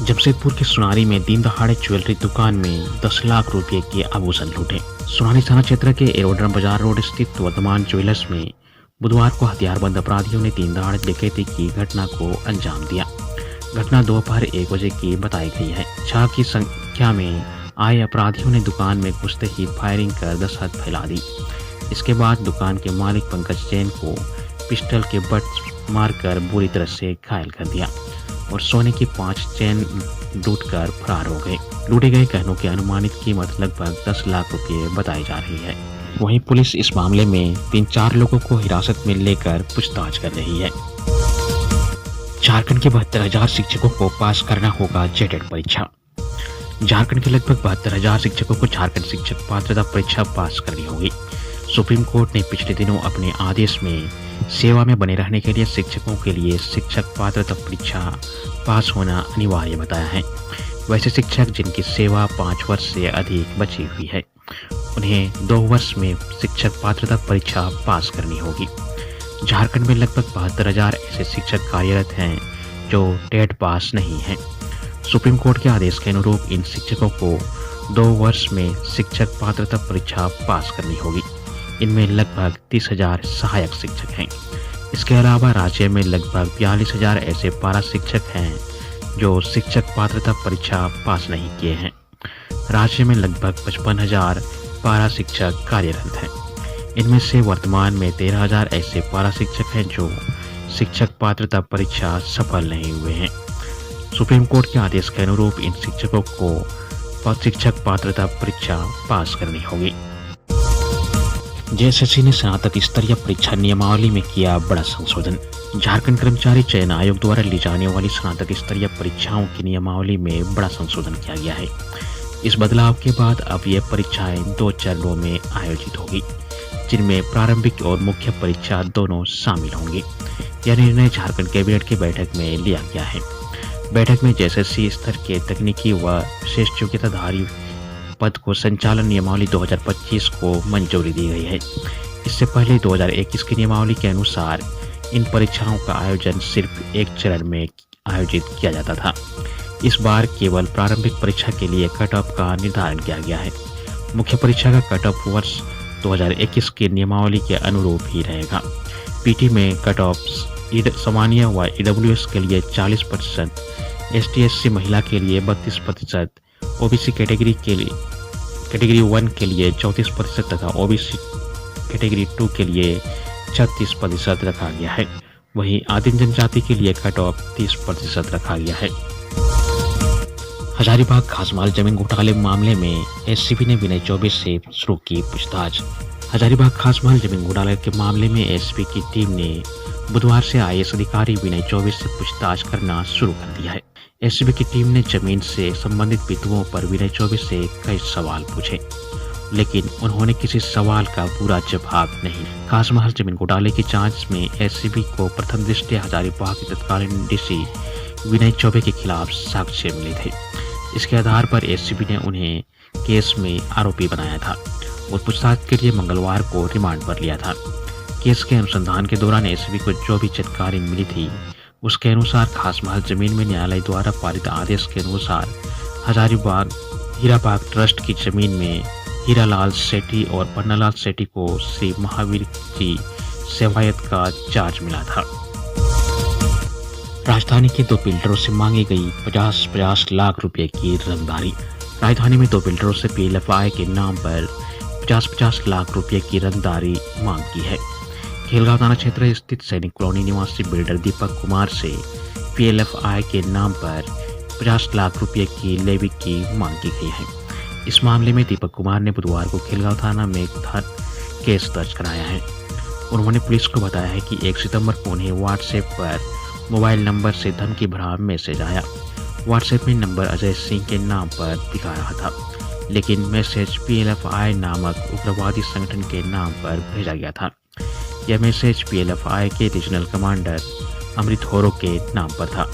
जमशेदपुर के सुनारी में दिन दहाड़े ज्वेलरी दुकान में 10 लाख रुपए के आभूषण लूटे। सुनारी थाना क्षेत्र के एरोड्रम बाजार रोड स्थित वर्धमान ज्वेलर्स में बुधवार को हथियारबंद अपराधियों ने दिन दहाड़े डकैती की घटना को अंजाम दिया। घटना दोपहर 1 बजे की बताई गई है। 6 की संख्या में आए अपराधियों ने दुकान में घुसते ही फायरिंग कर दहशत फैला दी। इसके बाद दुकान के मालिक पंकज जैन को पिस्टल के बट मारकर बुरी तरह से घायल कर दिया और सोने की 5 चेन लूटकर फरार हो गए। लूटे गए गहनों की अनुमानित कीमत लगभग 10 लाख रुपए बताई जा रही है। वहीं पुलिस इस मामले में 3-4 लोगों को हिरासत में लेकर पूछताछ कर रही है। झारखंड के 72,000 शिक्षकों को पास करना होगा जेटेट परीक्षा। झारखंड के लगभग 72,000 शिक्षकों को झारखंड शिक्षक पात्रता परीक्षा पास करनी होगी। सुप्रीम कोर्ट ने पिछले दिनों अपने आदेश में सेवा में बने रहने के लिए शिक्षकों के लिए शिक्षक पात्रता परीक्षा पास होना अनिवार्य बताया है। वैसे शिक्षक जिनकी सेवा 5 वर्ष से अधिक बची हुई है, उन्हें 2 वर्ष में शिक्षक पात्रता परीक्षा पास करनी होगी। झारखंड में लगभग 72,000 ऐसे शिक्षक कार्यरत हैं जो टेट पास नहीं हैं। सुप्रीम कोर्ट के आदेश के अनुरूप इन शिक्षकों को 2 वर्ष में शिक्षक पात्रता परीक्षा पास करनी होगी। इनमें लगभग 30,000 सहायक शिक्षक हैं। इसके अलावा राज्य में लगभग 42,000 ऐसे पारा शिक्षक हैं जो शिक्षक पात्रता परीक्षा पास नहीं किए हैं। राज्य में लगभग 55,000 पारा शिक्षक कार्यरत हैं। इनमें से वर्तमान में 13,000 ऐसे पारा शिक्षक हैं जो शिक्षक पात्रता परीक्षा सफल नहीं हुए हैं। सुप्रीम कोर्ट के आदेश के अनुरूप इन शिक्षकों को शिक्षक पात्रता परीक्षा पास करनी होगी। जेएसएससी ने स्नातक स्तरीय परीक्षा नियमावली में किया बड़ा संशोधन। झारखंड कर्मचारी चयन आयोग द्वारा ली जाने वाली स्नातक स्तरीय परीक्षाओं की नियमावली में बड़ा संशोधन किया गया है। इस बदलाव के बाद अब ये परीक्षाएं 2 चरणों में आयोजित होगी, जिनमें प्रारंभिक और मुख्य परीक्षा दोनों शामिल होंगी। यह निर्णय झारखंड कैबिनेट की बैठक में लिया गया है। बैठक में जेएसएससी स्तर के तकनीकी व विशेष योग्यताधारी पद को संचालन नियमावली 2025 को मंजूरी दी गई है। इससे पहले 2021 की नियमावली के अनुसार इन परीक्षाओं का आयोजन सिर्फ 1 चरण में आयोजित किया जाता था। इस बार केवल प्रारंभिक परीक्षा के लिए कट ऑफ का निर्धारण किया गया है। मुख्य परीक्षा का कट ऑफ वर्ष 2021 की नियमावली के अनुरूप ही रहेगा। पीटी में कट ऑफ सामान्य व ईडब्ल्यूएस के लिए 40%, एसटी/एससी महिला के लिए 32%, ओबीसी कैटेगरी 1 के लिए 34% तथा ओबीसी कैटेगरी 2 के लिए 36% रखा गया है। वहीं आदिम जनजाति के लिए कट ऑफ 30% रखा गया है। हजारीबाग खासमाल जमीन घोटाले मामले में एससीबी ने विनय चौबे से शुरू की पूछताछ। हजारीबाग खासमाल जमीन घोटाले के मामले में एसपी की टीम ने बुधवार से आईएएस अधिकारी विनय चौबे से पूछताछ करना शुरू कर दिया है। एससीबी की टीम ने जमीन से संबंधित बिंदुओं पर विनय चौबे से कई सवाल पूछे, लेकिन उन्होंने किसी सवाल का पूरा जवाब नहीं। खासमाल जमीन घोटाले की जांच में एससीबी को प्रथम दृष्टया हजारीबाग के तत्कालीन डीसी विनय चौबे के खिलाफ साक्ष्य मिले थे। इसके आधार पर एससीबी ने उन्हें केस में आरोपी बनाया था और पूछताछ के लिए मंगलवार को रिमांड पर लिया था। केस के अनुसंधान के दौरान एससीबी को जो भी जानकारी मिली थी, उसके अनुसार खासमाल जमीन में न्यायालय द्वारा पारित आदेश के अनुसार हजारीबाग हीराबाग ट्रस्ट की जमीन में हीरालाल सेठी और पन्नालाल सेठी को श्री महावीर जी सेवायत का चार्ज मिला था। राजधानी के 2 बिल्डरों से मांगी गई 50-50 लाख रुपए की रंगदारी। राजधानी में 2 बिल्डरों से पीएलएफआई के नाम पर 50-50 लाख रुपए की रंगदारी मांग की है। खेलगांव थाना क्षेत्र स्थित सैनिक कॉलोनी निवासी बिल्डर दीपक कुमार से पीएलएफआई के नाम पर 50 लाख रुपए की लेवी की मांग की गई है। इस मामले में दीपक कुमार ने बुधवार को खेलगांव थाना में केस दर्ज कराया है। उन्होंने पुलिस को बताया है कि 1 सितंबर को उन्हें व्हाट्सएप पर मोबाइल नंबर से धमकी भरा मैसेज आया। व्हाट्सएप में नंबर अजय सिंह के नाम पर दिखा रहा था, लेकिन मैसेज पीएलएफआई नामक उग्रवादी संगठन के नाम पर भेजा गया था। यह मैसेज पीएलएफआई के रीजनल कमांडर अमृत होरो के नाम पर था।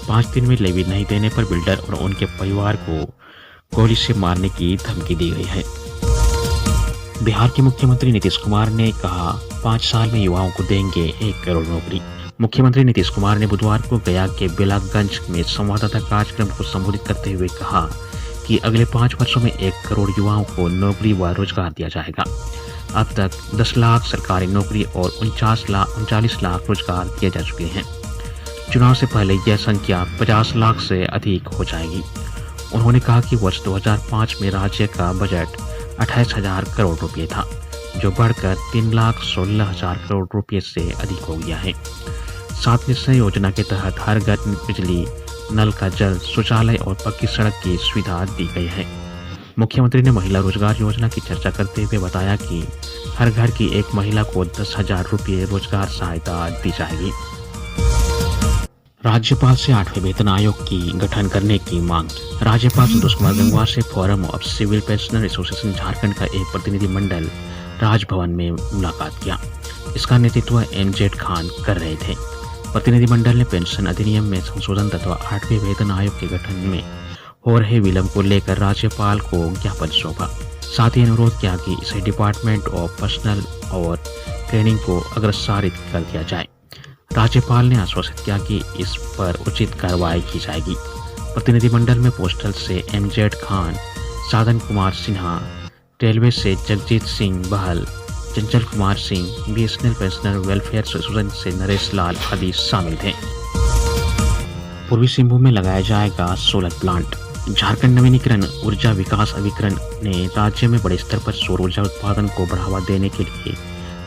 5 दिन में लेवी नहीं देने पर बिल्डर और उनके परिवार को गोली से मारने की धमकी दी गई है। बिहार के मुख्यमंत्री नीतीश कुमार ने कहा 5 साल में युवाओं को देंगे 1 करोड़ नौकरी। मुख्यमंत्री नीतीश कुमार ने बुधवार को गया के बेलागंज में संवाददाता कार्यक्रम को संबोधित करते हुए कहा कि अगले 5 वर्षों में 1 करोड़ युवाओं को नौकरी व रोजगार दिया जाएगा। अब तक 10 लाख सरकारी नौकरी और 39 लाख रोजगार दिए जा चुके हैं। चुनाव से पहले यह संख्या 50 लाख से अधिक हो जाएगी। उन्होंने कहा कि वर्ष 2005 में राज्य का बजट 28,000 करोड़ रुपये था, जो बढ़कर 3,16,000 करोड़ रुपये से अधिक हो गया है। 7 निश्चय योजना के तहत हर घर बिजली, नल का जल, शौचालय और पक्की सड़क की सुविधा दी गई है। मुख्यमंत्री ने महिला रोजगार योजना की चर्चा करते हुए बताया कि हर घर की एक महिला को 10,000 रुपये रोजगार सहायता दी जाएगी। राज्यपाल से 8वें वेतन आयोग की गठन करने की मांग। राज्यपाल संतोष कुमार गंगवार से forum of civil pensioner association Jharkhand का एक प्रतिनिधिमंडल राजभवन में मुलाकात किया। इसका नेतृत्व एमजेड खान कर रहे थे। प्रतिनिधिमंडल ने पेंशन अधिनियम में संशोधन तथा 8वें वेतन आयोग के गठन में हो रहे विलंब को लेकर राज्यपाल को ज्ञापन सौंपा। साथ ही अनुरोध किया कि इसे डिपार्टमेंट ऑफ पर्सनल और ट्रेनिंग को अग्रसारित कर दिया जाए। राज्यपाल ने आश्वासित किया कि इस पर उचित कार्रवाई की जाएगी। प्रतिनिधिमंडल में पोस्टल से एमजेड खान, साधन कुमार सिन्हा, रेलवे से जगजीत सिंह बहल, Chanchal Kumar Singh, BSNL pensioner welfare association से नरेश लाल आदि शामिल थे। पूर्वी सिंहभूम में लगाया जाएगा सोलर प्लांट। झारखंड नवीनीकरण ऊर्जा विकास अभिकरण ने राज्य में बड़े स्तर पर सौर ऊर्जा उत्पादन को बढ़ावा देने के लिए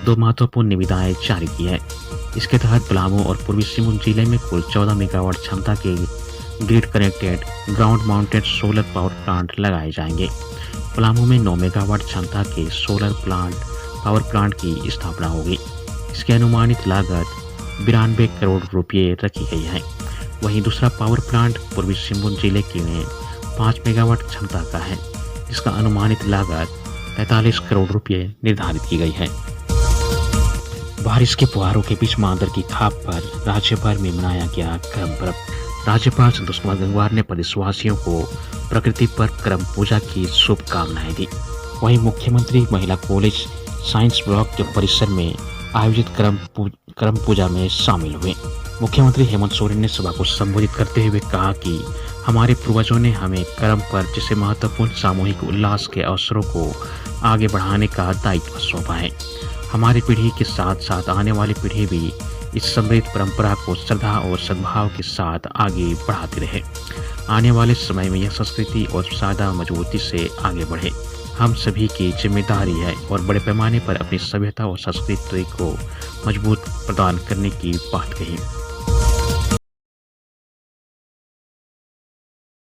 2 महत्वपूर्ण निविदाएं जारी की है। इसके तहत पलामू और पूर्वी सिंहभूम जिले में कुल 14 मेगावाट क्षमता के grid connected ground mounted solar power plant लगाए जाएंगे। पलामू में 9 मेगावाट क्षमता के सोलर पावर प्लांट की स्थापना होगी। इसकी अनुमानित लागत 92 करोड़ रुपये रखी गई है। वहीं दूसरा पावर प्लांट पूर्वी सिंहभूम जिले के में 5 मेगावाट क्षमता का है, जिसका अनुमानित लागत 43 करोड़ रुपये निर्धारित की गई है। बारिश के फुहारों के बीच मांदर की खाप पर राज्य भर में मनाया गया करम पर्व। राज्यपाल संतोष कुमार गंगवार ने प्रदेशवासियों को प्रकृति पर करम पूजा की शुभकामनाएं दी। वहीं मुख्यमंत्री महिला कॉलेज साइंस ब्लॉक के परिसर में आयोजित करम पूजा में शामिल हुए। मुख्यमंत्री हेमंत सोरेन ने सभा को संबोधित करते हुए कहा कि हमारे पूर्वजों ने हमें करम पर्व जैसे महत्वपूर्ण सामूहिक उल्लास के अवसरों को आगे बढ़ाने का दायित्व सौंपा है। हमारी पीढ़ी के साथ साथ आने वाली पीढ़ी भी इस समृद्ध परंपरा को श्रद्धा और सद्भाव के साथ आगे बढ़ाती रहे। आने वाले समय में यह संस्कृति और ज्यादा मजबूती से आगे बढ़े। हम सभी की जिम्मेदारी है और बड़े पैमाने पर अपनी सभ्यता और संस्कृति को मजबूत प्रदान करने की बात कही।